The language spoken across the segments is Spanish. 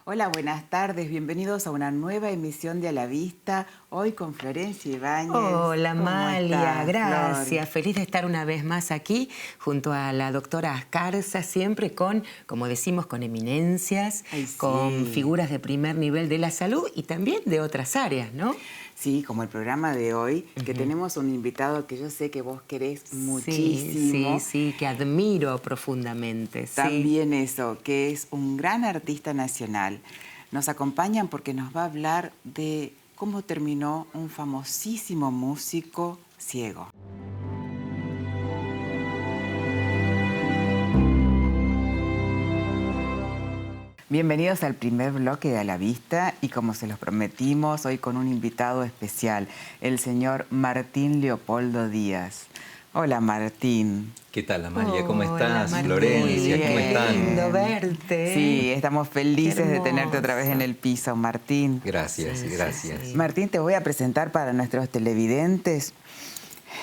Hola, buenas tardes. Bienvenidos a una nueva emisión de A la Vista. Hoy con Florencia Ibáñez. Hola, ¿Cómo Amalia. estás, Gracias. Flor? Feliz de estar una vez más aquí junto a la doctora Ascarza, siempre con, como decimos, con eminencias, Ay, sí. con figuras de primer nivel de la salud y también de otras áreas, ¿no? Sí, como el programa de hoy, que tenemos un invitado que yo sé que vos querés muchísimo. Sí, que admiro profundamente. Sí. También eso, que es un gran artista nacional. Nos acompañan porque nos va a hablar de cómo terminó un famosísimo músico ciego. Bienvenidos al primer bloque de A la Vista y como se los prometimos, hoy con un invitado especial, el señor Martín Leopoldo Díaz. Hola, Martín. ¿Qué tal, Amalia? ¿Cómo estás? Martín. Florencia, Muy ¿cómo bien. están? Qué lindo verte. Sí, estamos felices de tenerte otra vez en hermoso. el piso, Martín. Gracias, Sí, gracias. sí. Martín, te voy a presentar para nuestros televidentes.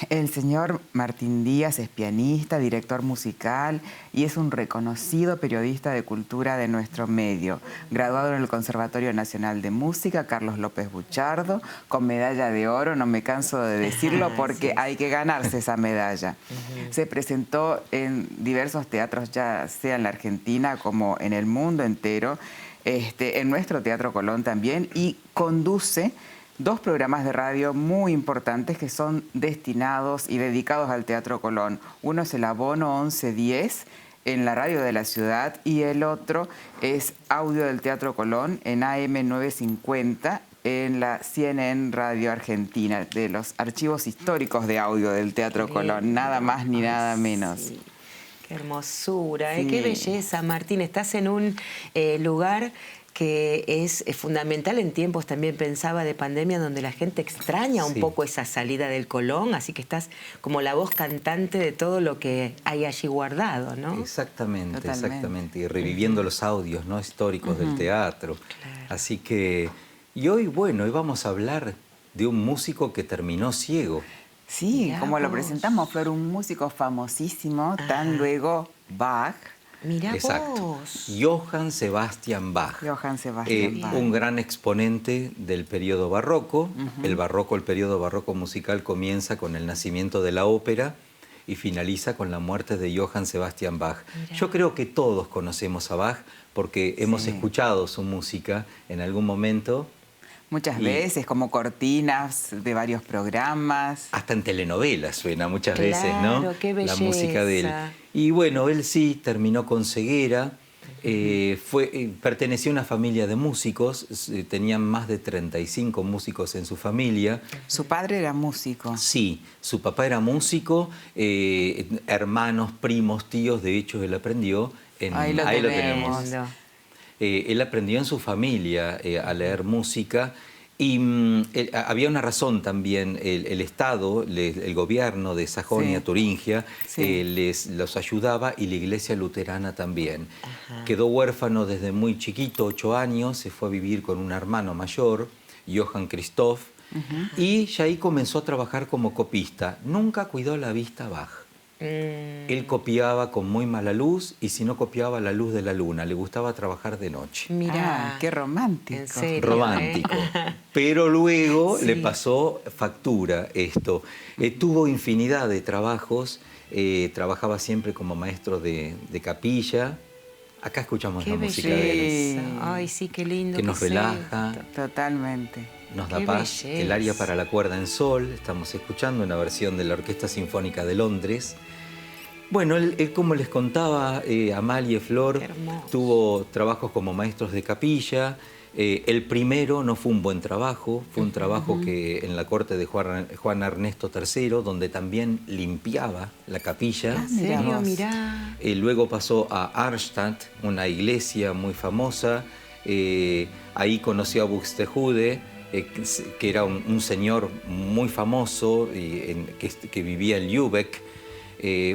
El señor Martín Díaz es pianista, director musical y es un reconocido periodista de cultura de nuestro medio. Graduado en el Conservatorio Nacional de Música Carlos López Buchardo, con medalla de oro, no me canso de decirlo porque Sí. hay que ganarse esa medalla. Se presentó en diversos teatros, ya sea en la Argentina como en el mundo entero, en nuestro Teatro Colón también, y conduce dos programas de radio muy importantes que son destinados y dedicados al Teatro Colón. Uno es el Abono 1110 en la radio de la ciudad y el otro es Audio del Teatro Colón en AM 950 en la CNN Radio Argentina, de los archivos históricos de audio del Teatro Colón, nada más ni nada menos. Sí. Qué hermosura, Sí. qué belleza, Martín. Estás en un lugar que es fundamental en tiempos, también pensaba, de pandemia, donde la gente extraña un Sí. poco esa salida del Colón, así que estás como la voz cantante de todo lo que hay allí guardado, ¿no? Exactamente, Totalmente. exactamente. Y reviviendo los audios, ¿no?, históricos del teatro. Claro. Así que, y hoy, bueno, hoy vamos a hablar de un músico que terminó ciego. Sí, Mirá como lo vos. presentamos, Flor, un músico famosísimo, tan Ajá. luego Bach. Mirá Exacto. vos. Johann Sebastian Bach. Johann Sebastian Bach. Un gran exponente del periodo barroco. El periodo barroco musical comienza con el nacimiento de la ópera y finaliza con la muerte de Johann Sebastian Bach. Mirá. Yo creo que todos conocemos a Bach porque hemos Sí. escuchado su música en algún momento, Muchas Y- veces, como cortinas de varios programas. hasta en telenovelas suena muchas Claro, veces, ¿no? qué La música de él. belleza. Y bueno, él sí terminó con ceguera. Pertenecía a una familia de músicos, tenían más de 35 músicos en su familia. Su padre era músico. Sí, su papá era músico, hermanos, primos, tíos, de hecho él aprendió en... Ahí lo tenemos. Lindo. Él aprendió en su familia a leer música y había una razón también. El Estado, el gobierno de Sajonia-Turingia Sí. los ayudaba y la iglesia luterana también. Quedó huérfano desde muy chiquito, 8 años, se fue a vivir con un hermano mayor, Johann Christoph, y ya ahí comenzó a trabajar como copista. Nunca cuidó la vista Bach. Él copiaba con muy mala luz y si no copiaba la luz de la luna. Le gustaba trabajar de noche. Mirá. Qué romántico. En serio. Romántico. Pero luego Sí. le pasó factura esto. Tuvo infinidad de trabajos. Trabajaba siempre como maestro de capilla. Acá escuchamos Qué la música de él. belleza. Ay, sí, qué lindo. Que nos ¿qué es relaja. esto? Totalmente. Nos da Qué paz. belleza. El aria para la cuerda en sol. Estamos escuchando una versión de la Orquesta Sinfónica de Londres. Bueno, él, como les contaba, Amalia y Flor, Qué hermoso. tuvo trabajos como maestros de capilla. El primero no fue un buen trabajo, fue un trabajo que en la corte de Juan Ernesto III, donde también limpiaba la capilla. ¿En serio? Mirá vos. Mirá. Luego pasó a Arnstadt, una iglesia muy famosa. Ahí conoció a Buxtehude, que era un señor muy famoso que vivía en Lübeck.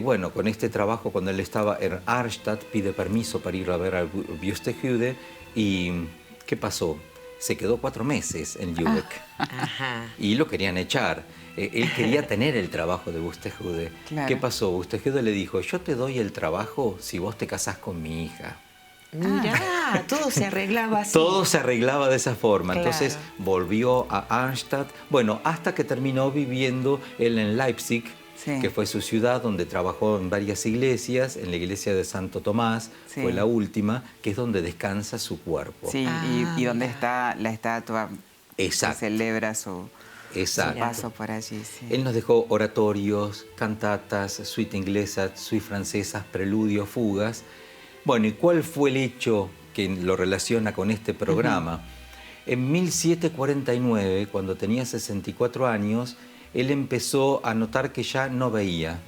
Bueno, con este trabajo, cuando él estaba en Arnstadt, pide permiso para ir a ver a Buxtehude. ¿Y qué pasó? Se quedó 4 meses en Lübeck. Ajá. Y lo querían echar. Él quería tener el trabajo de Buxtehude. Claro. ¿Qué pasó? Buxtehude le dijo, yo te doy el trabajo si vos te casás con mi hija. Mirá, todo se arreglaba así. Todo se arreglaba de esa forma. Claro. Entonces volvió a Arnstadt, bueno, hasta que terminó viviendo él en Leipzig, Sí. que fue su ciudad, donde trabajó en varias iglesias. En la iglesia de Santo Tomás Sí. fue la última, que es donde descansa su cuerpo. Sí, y donde está la estatua que Exacto. celebra su Exacto. paso por allí. Sí. Él nos dejó oratorios, cantatas, suite inglesas, suite francesas, preludios, fugas. Bueno, ¿y cuál fue el hecho que lo relaciona con este programa? En 1749, cuando tenía 64 años, él empezó a notar que ya no veía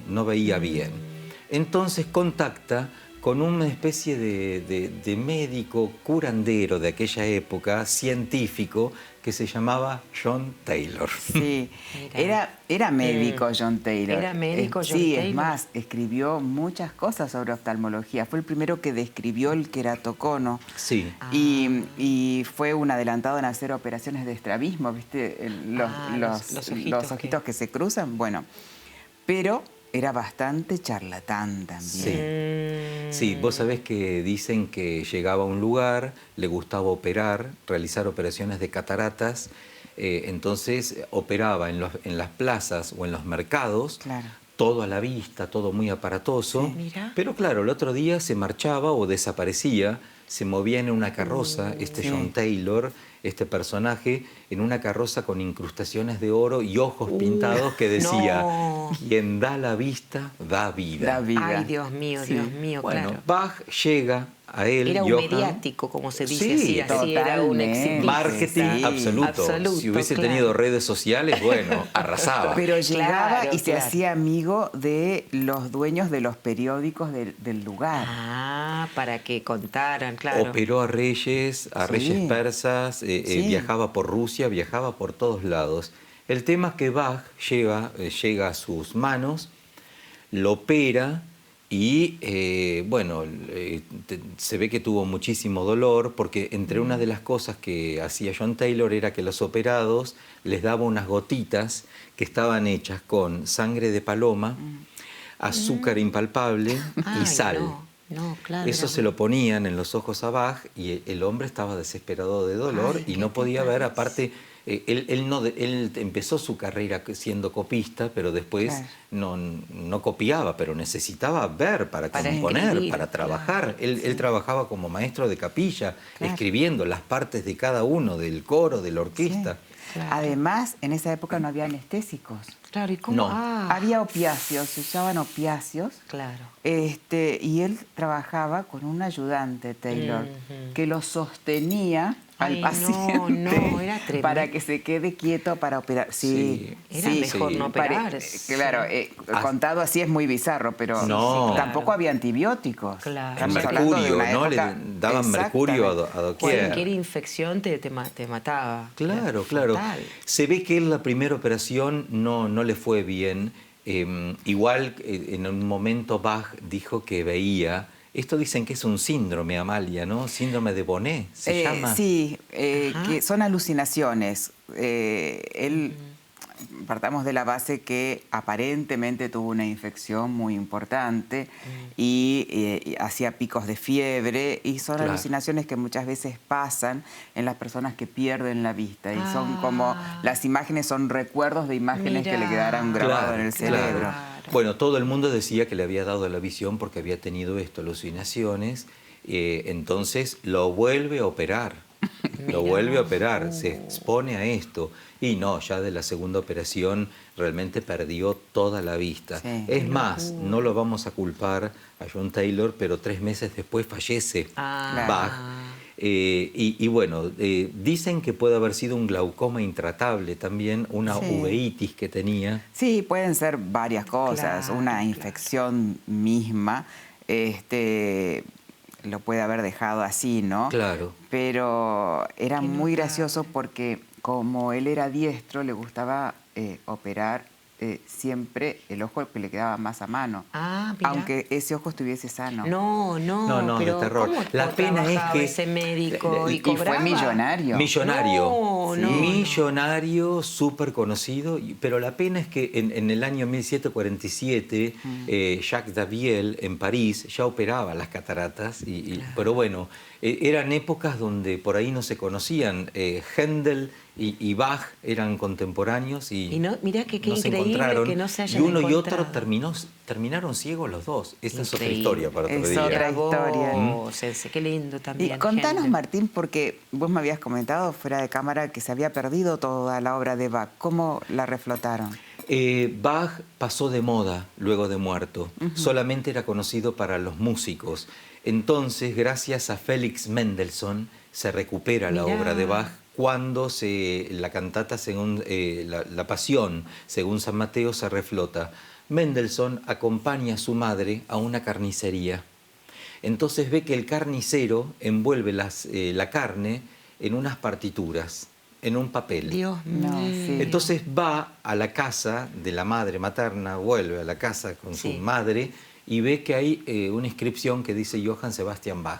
bien. Entonces contacta con una especie de médico curandero de aquella época, científico, que se llamaba John Taylor. Sí, Mira. era médico John Taylor. Era médico John Sí, Taylor. es más, escribió muchas cosas sobre oftalmología. Fue el primero que describió el queratocono. Sí. Y fue un adelantado en hacer operaciones de estrabismo, ¿viste? Los ojitos que se cruzan. Bueno, pero era bastante charlatán también. Sí, vos sabés que dicen que llegaba a un lugar, le gustaba operar, realizar operaciones de cataratas, entonces operaba en las plazas o en los mercados, Claro. todo a la vista, todo muy aparatoso, Sí. Mira. pero claro, el otro día se marchaba o desaparecía, se movía en una carroza, Sí. John Taylor, este personaje, en una carroza con incrustaciones de oro y ojos pintados que decía, no. quien da la vista, da vida. Da vida. Ay, Dios mío, Sí. Dios mío, Bueno, claro. Bach llega a él, Era un Johann. mediático, como se dice, Sí, así era un totalmente. exitista. Marketing Sí. absoluto. Si hubiese tenido redes sociales, bueno, arrasaba. Pero llegaba Claro, y se claro. hacía amigo de los dueños de los periódicos del lugar. Ah, para que contaran, claro. Operó a reyes persas, Sí. viajaba por Rusia, viajaba por todos lados. El tema es que Bach llega a sus manos, lo opera y, bueno, se ve que tuvo muchísimo dolor porque entre una de las cosas que hacía John Taylor era que los operados les daba unas gotitas que estaban hechas con sangre de paloma, azúcar impalpable y Ay, sal. No, claro. Eso se lo ponían en los ojos a Bach y el hombre estaba desesperado de dolor Ay, y ¿qué no te podía ver. parece? Aparte, él empezó su carrera siendo copista, pero después no copiaba, pero necesitaba ver para componer, escribir, para trabajar. Él trabajaba como maestro de capilla, Claro. escribiendo las partes de cada uno, del coro, de la orquesta. Claro. Además, en esa época no había anestésicos. Claro, ¿y cómo? No. Ah, Había opiáceos, se usaban opiáceos. claro. Y él trabajaba con un ayudante, Taylor, que lo sostenía Ay, al no, paciente no, era tremendo. para que se quede quieto para operar. Sí, Era sí, mejor no operar. Claro, contado así es muy bizarro, pero No. tampoco claro. había antibióticos. Claro. Estamos El hablando de mercurio, una ¿no? época- Le daban mercurio a doquier. Cualquier infección te mataba. Claro, Era claro. fatal. Se ve que él la primera operación no le fue bien. Igual en un momento Bach dijo que veía. Esto dicen que es un síndrome, Amalia, ¿no? Síndrome de Bonnet, ¿se llama? Sí, Ajá. que son alucinaciones. Partamos de la base que aparentemente tuvo una infección muy importante y hacía picos de fiebre y son Claro. alucinaciones que muchas veces pasan en las personas que pierden la vista y son como, las imágenes son recuerdos de imágenes que le Mira. quedaron grabadas en el Claro. cerebro. Bueno, todo el mundo decía que le había dado la visión porque había tenido esto, alucinaciones. Entonces lo vuelve a operar. Lo vuelve a operar, se expone a esto. Y no, ya de la segunda operación realmente perdió toda la vista. Sí. Es más, no lo vamos a culpar a John Taylor, pero 3 meses después fallece Bach. Y bueno, dicen que puede haber sido un glaucoma intratable también, una uveitis que tenía. Sí, pueden ser varias cosas. Claro, Una claro. infección misma lo puede haber dejado así, ¿no? Claro. Pero era Qué muy notable. gracioso porque como él era diestro, le gustaba operar siempre el ojo que le quedaba más a mano. Ah, mirá. Aunque ese ojo estuviese sano. No, pero de terror. ¿cómo La pena es trabajaba que ese médico y Y fue cobraba? millonario. Millonario, No, millonario, súper conocido, pero la pena es que en el año 1747 Jacques Daviel en París ya operaba las cataratas, pero bueno, eran épocas donde por ahí no se conocían. Händel y Bach eran contemporáneos y no, mirá que qué no se increíble encontraron, que no se hayan y uno y otro encontrado. terminaron ciegos los dos. Esta es otra Increíble. historia para otro Es día. otra historia. Sense, qué lindo también. Y contanos, gente. Martín, porque vos me habías comentado fuera de cámara que se había perdido toda la obra de Bach. ¿Cómo la reflotaron? Bach pasó de moda luego de muerto. Solamente era conocido para los músicos. Entonces, gracias a Félix Mendelssohn, se recupera la obra de Bach cuando la cantata, según la Pasión, según San Mateo, se reflota. Mendelssohn acompaña a su madre a una carnicería. Entonces ve que el carnicero envuelve la carne en unas partituras, en un papel. Dios mío. No, sí. Entonces va a la casa de la madre materna, vuelve a la casa con su madre y ve que hay una inscripción que dice Johann Sebastian Bach.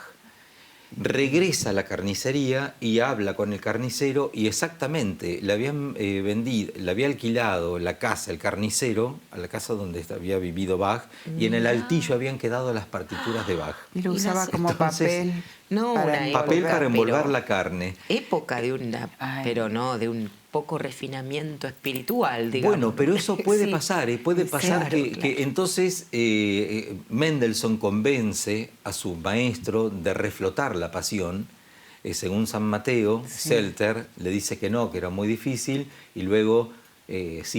Regresa a la carnicería y habla con el carnicero y exactamente le habían vendido, le había alquilado la casa, el carnicero, a la casa donde había vivido Bach, y en el altillo habían quedado las partituras de Bach. Y lo usaba como Entonces, papel. No, Papel para envolver pero la carne. época de una, Ay. pero no, de un poco refinamiento espiritual, digamos. Bueno, pero eso puede Sí. pasar, puede pasar Claro, que claro. entonces Mendelssohn convence a su maestro de reflotar la Pasión. Según San Mateo, Zelter le dice que no, que era muy difícil, y luego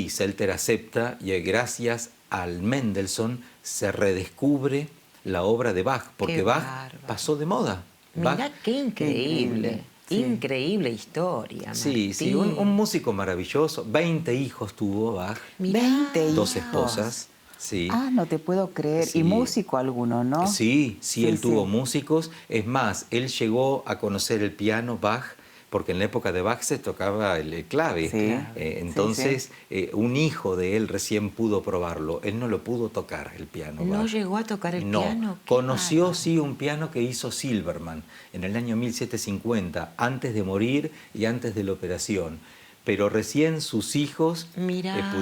Zelter acepta, y gracias al Mendelssohn se redescubre la obra de Bach, porque Qué Bach bárbaro. pasó de moda. Mirá Bach, qué increíble. increíble, sí. Increíble historia, sí, sí, Martín. un músico maravilloso. 20 hijos tuvo Bach, Mirá. 20 2 hijos. esposas. Sí. Ah, no te puedo creer. Sí. Y músico alguno, ¿no? Sí, él sí. tuvo músicos. Es más, él llegó a conocer el piano Bach, porque en la época de Bach se tocaba el clave. Sí, Entonces, un hijo de él recién pudo probarlo. Él no lo pudo tocar, el piano ¿No Bach. llegó a tocar el No. piano? Qué Conoció, bárbaro. sí, un piano que hizo Silverman en el año 1750, antes de morir y antes de la operación. Pero recién sus hijos Mirá.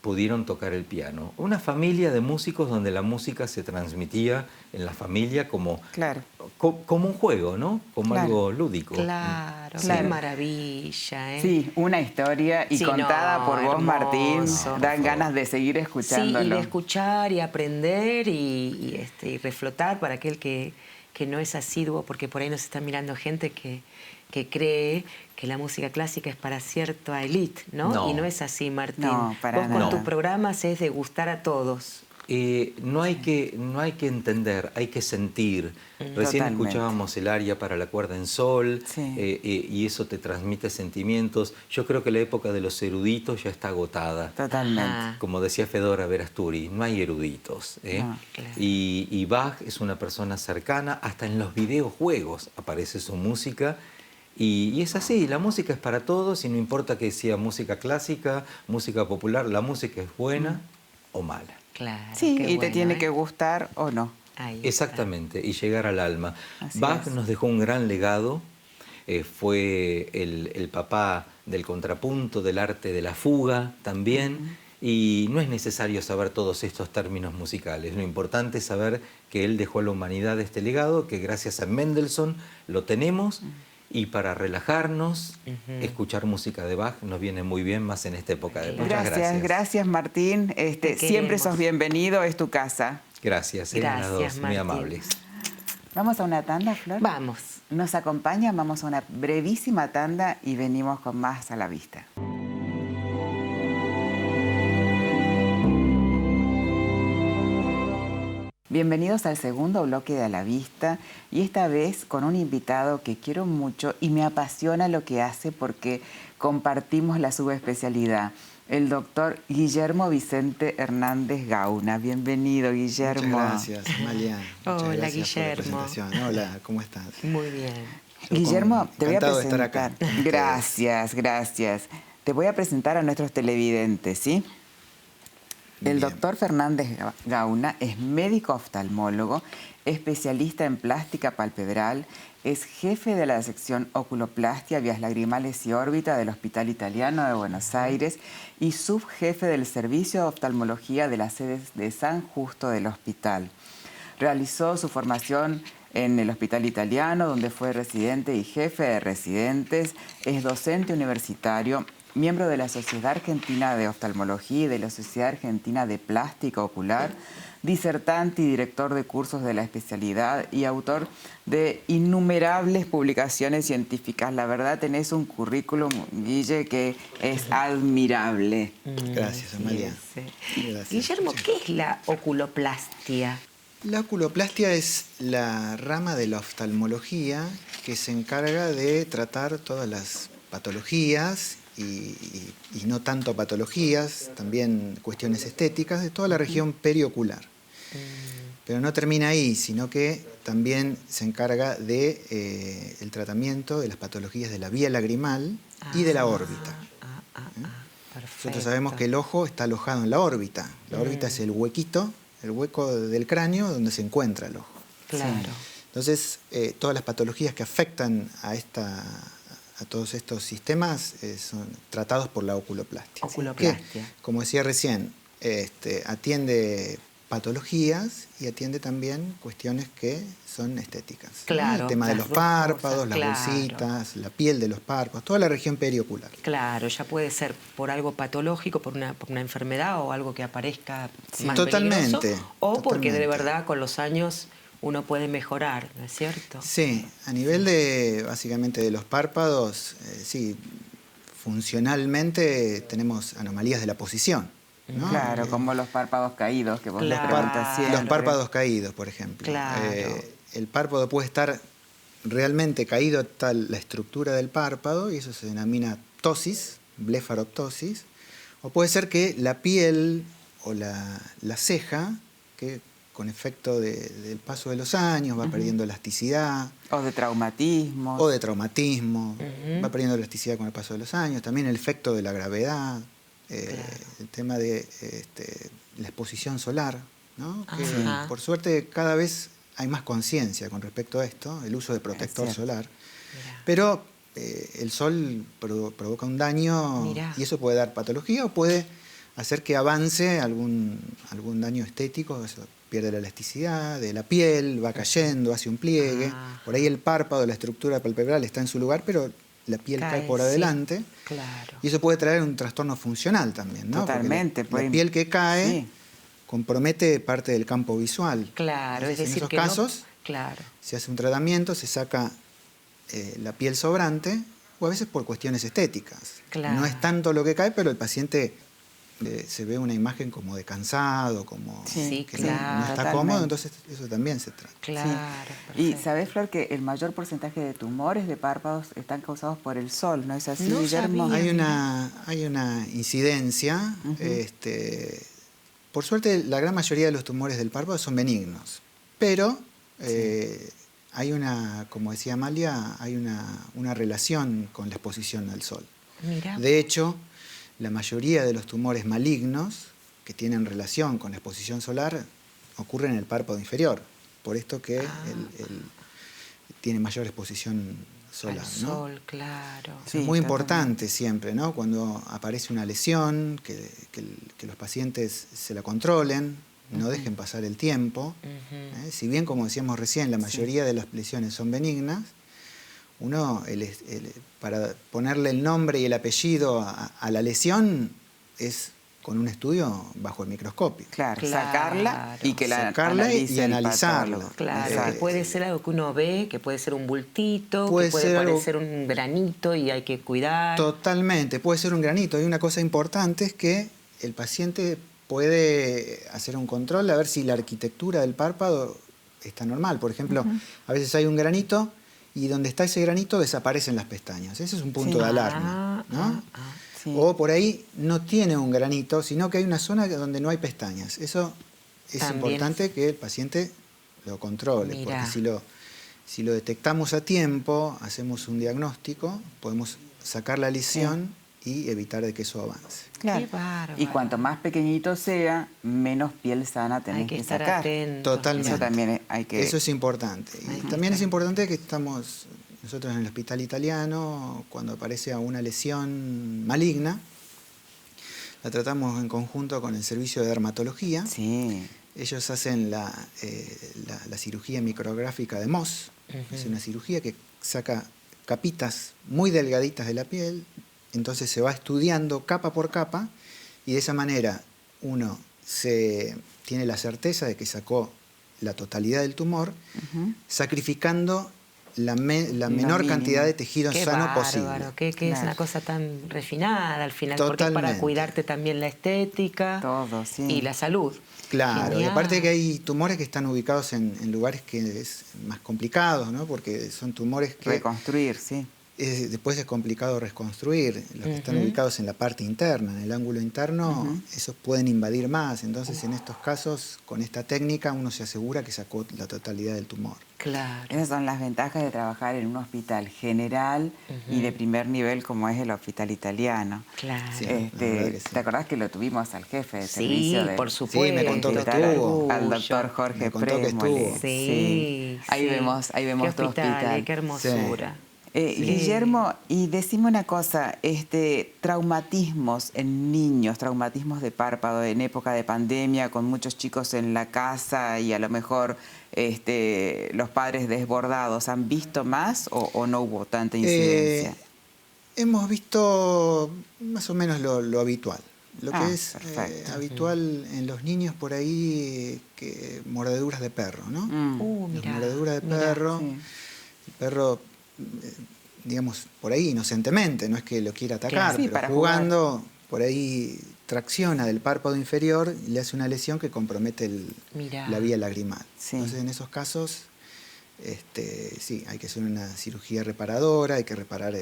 pudieron tocar el piano. Una familia de músicos donde la música se transmitía en la familia como, Claro. como un juego, ¿no? Como Claro. algo lúdico. Claro, Claro. qué maravilla, ¿eh? Sí, una historia y Sí, contada no, por vos, hermoso. Martín. No, Dan por ganas de seguir Sí, escuchándolo. y de escuchar y aprender y reflotar para aquel que no es asiduo, porque por ahí nos está mirando gente que cree que la música clásica es para cierta élite, ¿no? No. Y no es así, Martín. No, para Vos nada. con tus programas es de gustar a todos. No hay que entender, hay que sentir. Recién Totalmente. escuchábamos el aria para la cuerda en sol, Sí. y eso te transmite sentimientos. Yo creo que la época de los eruditos ya está agotada. Totalmente. Ajá. Como decía Fedora Verasturi, no hay eruditos. No, claro. Y Bach es una persona cercana, hasta en los videojuegos aparece su música. Y es así, la música es para todos y no importa que sea música clásica, música popular, la música es buena o mala. Claro. Sí, qué y te bueno, tiene ¿eh? que gustar o no. Ahí está. Exactamente, y llegar al alma. Así Bach es. nos dejó un gran legado, fue el papá del contrapunto, del arte de la fuga también, y no es necesario saber todos estos términos musicales. Lo importante es saber que él dejó a la humanidad este legado, que gracias a Mendelssohn lo tenemos, y para relajarnos, escuchar música de Bach nos viene muy bien, más en esta época de muchas Gracias, gracias, Martín. Siempre queremos. sos bienvenido, es tu casa. Gracias, Gracias, las dos, muy Martín. amables. Vamos a una tanda, Flor. Vamos. Nos acompañan, vamos a una brevísima tanda y venimos con más a la vista. Bienvenidos al segundo bloque de A la Vista y esta vez con un invitado que quiero mucho y me apasiona lo que hace porque compartimos la subespecialidad, el doctor Guillermo Vicente Hernández Gauna. Bienvenido, Guillermo. Muchas gracias, Amalia. Muchas Hola, gracias por la Guillermo. presentación. Hola, ¿cómo estás? Muy bien. Guillermo, te voy a encantado de estar presentar. acá. Gracias, gracias. Te voy a presentar a nuestros televidentes, ¿sí? El Bien. doctor Fernández Gauna es médico oftalmólogo, especialista en plástica palpebral, es jefe de la sección oculoplastia, vías lagrimales y órbita del Hospital Italiano de Buenos Aires y subjefe del servicio de oftalmología de las sedes de San Justo del hospital. Realizó su formación en el Hospital Italiano, donde fue residente y jefe de residentes, es docente universitario, miembro de la Sociedad Argentina de Oftalmología y de la Sociedad Argentina de Plástica Ocular, disertante y director de cursos de la especialidad y autor de innumerables publicaciones científicas. La verdad, tenés un currículum, Guille, que es admirable. Gracias, Amalia. Sí. Gracias. Guillermo, Sí. ¿qué es la oculoplastia? La oculoplastia es la rama de la oftalmología que se encarga de tratar todas las patologías y no tanto patologías, también cuestiones estéticas de toda la región periocular. Pero no termina ahí, sino que también se encarga de el tratamiento de las patologías de la vía lagrimal y de la órbita. Perfecto. Nosotros sabemos que el ojo está alojado en la órbita. La órbita es el huequito, el hueco del cráneo donde se encuentra el ojo. Claro. Entonces, todas las patologías que afectan a todos estos sistemas son tratados por la oculoplastia. Oculoplastia. Que, como decía recién, atiende patologías y atiende también cuestiones que son estéticas. Claro, El tema de las los dos párpados, cosas, las claro. bolsitas, la piel de los párpados, toda la región periocular. Claro, ya puede ser por algo patológico, por una enfermedad o algo que aparezca más Totalmente, peligroso, o porque de totalmente. verdad con los años uno puede mejorar, ¿no es cierto? Sí, a nivel de, básicamente, de los párpados, sí, funcionalmente tenemos anomalías de la posición, ¿no? Claro, como los párpados caídos que vos les Claro. preguntas siempre. Los párpados caídos, por ejemplo. Claro. El párpado puede estar realmente caído tal la estructura del párpado y eso se denomina ptosis, blefaroptosis, o puede ser que la piel o la ceja, que con efecto del paso de los años va perdiendo elasticidad, O de traumatismo. o de traumatismo, va perdiendo elasticidad con el paso de los años, también el efecto de la gravedad, el tema de la exposición solar, ¿no? Que, Ajá. por suerte cada vez hay más conciencia con respecto a esto, el uso de protector cierto. solar, Mirá. pero el sol provoca un daño Mirá. y eso puede dar patología o puede hacer que avance algún daño estético, eso pierde la elasticidad de la piel, va cayendo, hace un pliegue, Ah. por ahí el párpado, la estructura palpebral está en su lugar, pero la piel cae por sí. adelante. Claro. Y eso puede traer un trastorno funcional también, ¿no? Totalmente, Porque la puede- piel que cae sí. compromete parte del campo visual. Claro, es Entonces, decir en esos que casos no, claro. se hace un tratamiento, se saca la piel sobrante, o a veces por cuestiones estéticas. Claro. No es tanto lo que cae, pero el paciente se ve una imagen como de cansado, como Sí, que claro. no está Totalmente. cómodo, entonces eso también se trata. Claro. Y perfecto. sabés, Flor, que el mayor porcentaje de tumores de párpados están causados por el sol, ¿no es así, No Guillermo? sabía. Hay una incidencia. Por suerte, la gran mayoría de los tumores del párpado son benignos. Pero hay una, como decía Amalia, hay una relación con la exposición al sol. Mirá. De hecho, la mayoría de los tumores malignos que tienen relación con la exposición solar ocurren en el párpado inferior. Por esto que tiene mayor exposición solar. Al ¿no? sol, claro. Sí, Es muy totalmente. importante siempre, ¿no? Cuando aparece una lesión, que los pacientes se la controlen, no dejen pasar el tiempo. Si bien, como decíamos recién, la mayoría de las lesiones son benignas, uno, para ponerle el nombre y el apellido a la lesión es con un estudio bajo el microscopio. Claro, Claro. sacarla y que la Sacarla y analice el analizarla. patólogo. Claro, Exacto. que puede ser algo que uno ve, que puede ser un bultito, Puede que puede ser algo- parecer un granito y hay que cuidar. Totalmente, puede ser un granito. Y una cosa importante es que el paciente puede hacer un control a ver si la arquitectura del párpado está normal. Por ejemplo, a veces hay un granito y donde está ese granito desaparecen las pestañas. Ese es un punto Sí. de alarma, ¿no? Sí. O por ahí no tiene un granito, sino que hay una zona donde no hay pestañas. Eso es También. importante que el paciente lo controle, Mirá. porque si lo detectamos a tiempo, hacemos un diagnóstico, podemos sacar la lesión y evitar de que eso avance. Claro. Qué bárbaro. Y cuanto más pequeñito sea, menos piel sana tenés Hay que que estar sacar. atentos. Totalmente. Eso también hay que... Eso es importante. Ahí Y está. también es importante que nosotros en el hospital italiano, cuando aparece una lesión maligna, la tratamos en conjunto con el servicio de dermatología. Sí. Ellos hacen la cirugía micrográfica de Mohs. Es una cirugía que saca capitas muy delgaditas de la piel, entonces se va estudiando capa por capa y de esa manera uno tiene la certeza de que sacó la totalidad del tumor, sacrificando la menor mínimo. cantidad de tejido Qué sano bárbaro, posible. que es Claro. una cosa tan refinada al final, porque es para Totalmente. cuidarte también la estética Todo, sí. y la salud. Claro, y Genial. aparte que hay tumores que están ubicados en lugares que es más complicados, ¿no? Porque son tumores que Reconstruir, sí. después es complicado reconstruir. Los que están ubicados en la parte interna, en el ángulo interno, esos pueden invadir más. Entonces, en estos casos, con esta técnica, uno se asegura que sacó la totalidad del tumor. Claro. Esas son las ventajas de trabajar en un hospital general y de primer nivel como es el hospital italiano. Claro. Sí. la verdad que sí. ¿Te acordás que lo tuvimos al jefe de Sí, servicio? por Sí, supuesto. me contó que hospital, estuvo. al doctor Jorge Me contó que Prémole. estuvo. Sí, Ahí sí. vemos Qué tu hospital. qué hermosura. Sí. Guillermo, y decime una cosa, traumatismos en niños, traumatismos de párpado en época de pandemia, con muchos chicos en la casa y a lo mejor los padres desbordados, ¿han visto más o no hubo tanta incidencia? Hemos visto más o menos lo habitual. Lo que es perfecto. habitual en los niños por ahí, que mordeduras de perro, ¿no? Las Mirá, mordeduras de mirá, perro. sí. El perro, digamos, por ahí inocentemente, no es que lo quiera atacar, Sí, pero para jugando, por ahí tracciona del párpado inferior y le hace una lesión que compromete Mirá. la vía lagrimal. Sí. Entonces, en esos casos, sí, hay que hacer una cirugía reparadora, hay que reparar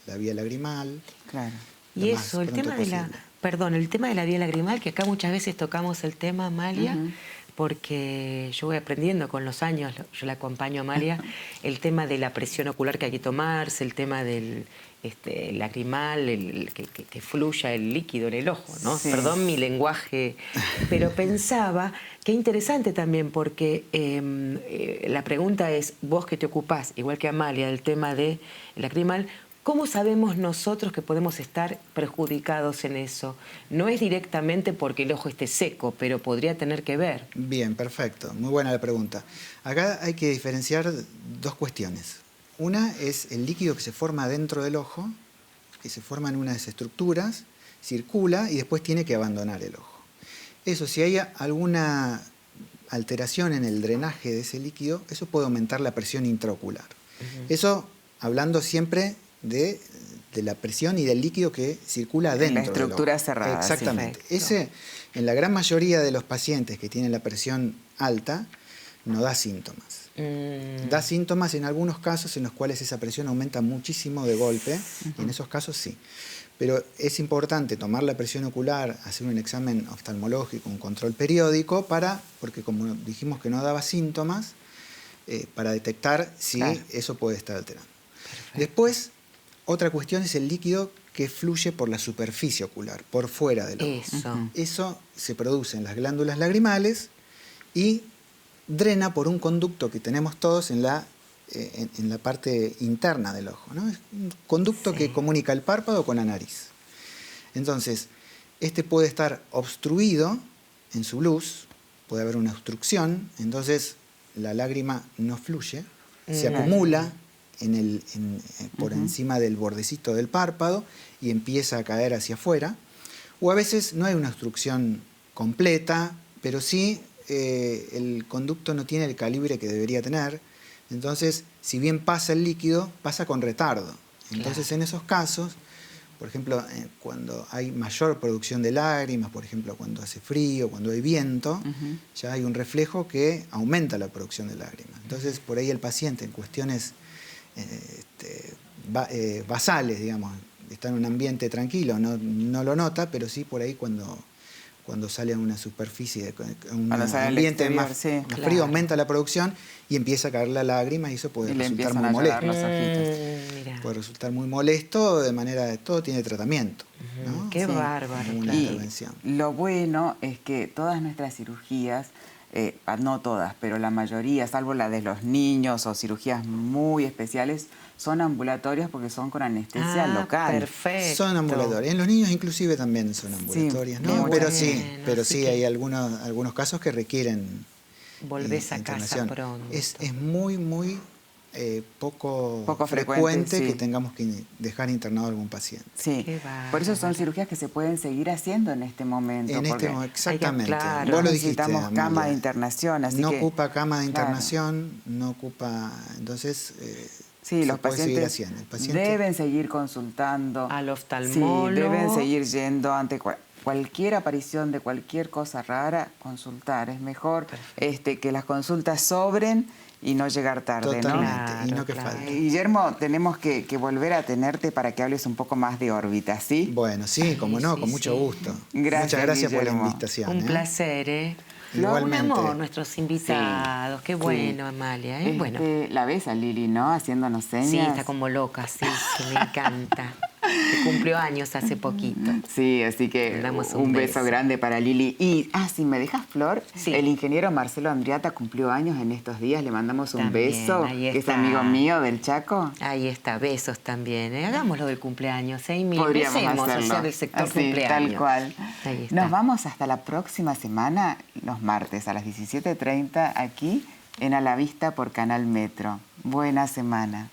la vía lagrimal. Claro. Y lo más eso, el pronto tema de la, posible. perdón, el tema de la vía lagrimal, que acá muchas veces tocamos el tema, Amalia, Ujú. porque yo voy aprendiendo con los años, yo la acompaño a Amalia, el tema de la presión ocular que hay que tomarse, el tema del lagrimal, que fluya el líquido en el ojo, ¿no? Sí. Perdón mi lenguaje, pero pensaba que interesante también, porque la pregunta es, vos que te ocupás, igual que Amalia, del tema del lagrimal, ¿cómo sabemos nosotros que podemos estar perjudicados en eso? No es directamente porque el ojo esté seco, pero podría tener que ver. Bien, perfecto. Muy buena la pregunta. Acá hay que diferenciar dos cuestiones. Una es el líquido que se forma dentro del ojo, que se forma en unas estructuras, circula y después tiene que abandonar el ojo. Eso, si hay alguna alteración en el drenaje de ese líquido, eso puede aumentar la presión intraocular. Eso hablando siempre de la presión y del líquido que circula dentro la del estructura ojo. cerrada. Exactamente. Perfecto. Ese, en la gran mayoría de los pacientes que tienen la presión alta, no da síntomas. Da síntomas en algunos casos en los cuales esa presión aumenta muchísimo de golpe, y en esos casos sí. Pero es importante tomar la presión ocular, hacer un examen oftalmológico, un control periódico, porque como dijimos que no daba síntomas, para detectar si eso puede estar alterando. Perfecto. Después, otra cuestión es el líquido que fluye por la superficie ocular, por fuera del ojo. Eso. Eso se produce en las glándulas lagrimales y drena por un conducto que tenemos todos en la parte interna del ojo, ¿no? Es un conducto que comunica el párpado con la nariz. Entonces, puede estar obstruido en su luz, puede haber una obstrucción, entonces la lágrima no fluye, se acumula por encima del bordecito del párpado y empieza a caer hacia afuera. O a veces no hay una obstrucción completa, pero sí el conducto no tiene el calibre que debería tener. Entonces, si bien pasa el líquido, pasa con retardo. Entonces, en esos casos, por ejemplo, cuando hay mayor producción de lágrimas, por ejemplo, cuando hace frío, cuando hay viento, ya hay un reflejo que aumenta la producción de lágrimas. Entonces, por ahí el paciente en cuestiones basales, digamos, está en un ambiente tranquilo, no lo nota, pero sí por ahí cuando sale a una superficie, un ambiente más frío, aumenta la producción y empieza a caer la lágrima y eso puede resultar muy molesto. Los ojitos. Mira. Puede resultar muy molesto, de manera de todo tiene tratamiento. ¿no? Qué Sí, bárbaro. una Y intervención. lo bueno es que todas nuestras cirugías, no todas, pero la mayoría, salvo la de los niños o cirugías muy especiales, son ambulatorias porque son con anestesia local. Perfecto. Son ambulatorias. En los niños inclusive también son ambulatorias, Sí, ¿no? qué Pero bueno. sí Así que hay algunos casos que requieren volvés a casa internación. pronto. Es muy poco Poco frecuente, frecuente sí. que tengamos que dejar internado a algún paciente. Sí, Qué por eso son bárbaro. cirugías que se pueden seguir haciendo en este momento. En este porque momento, exactamente. claro. Vos lo dijiste, necesitamos cama Amalia. de internación, así no que ocupa cama de claro. internación, no ocupa... Entonces, Sí, se los puede seguir pacientes haciendo. El paciente deben seguir consultando. Al oftalmólogo. Sí, deben seguir yendo ante cualquier aparición de cualquier cosa rara, consultar. Es mejor que las consultas sobren y no llegar tarde, totalmente, Claro, y no que claro. falte. Guillermo, tenemos que volver a tenerte para que hables un poco más de órbita, ¿sí? Bueno, sí, como no, sí, con mucho sí. gusto. Gracias, Muchas gracias por la Guillermo. invitación. Un placer, ¿eh? Igualmente. Un amor, nuestros invitados. Qué bueno, Amalia, ¿eh? Bueno, La ves a Lili, ¿no? Haciéndonos señas. sí, está como loca, sí, me encanta. Que cumplió años hace poquito. Sí, así que Mandamos un un beso beso. grande para Lili. Y, si me dejas, Flor, Sí. el ingeniero Marcelo Andriata cumplió años en estos días. Le mandamos un También, beso, ahí que es está. amigo mío del Chaco. Ahí está, besos también. Hagámoslo del cumpleaños, ¿eh? Y Podríamos empecemos a hacerlo. hacer el sector Así, cumpleaños. tal cual. Ahí está. Nos vamos hasta la próxima semana, los martes a las 17:30, aquí en A la Vista por Canal Metro. Buena semana.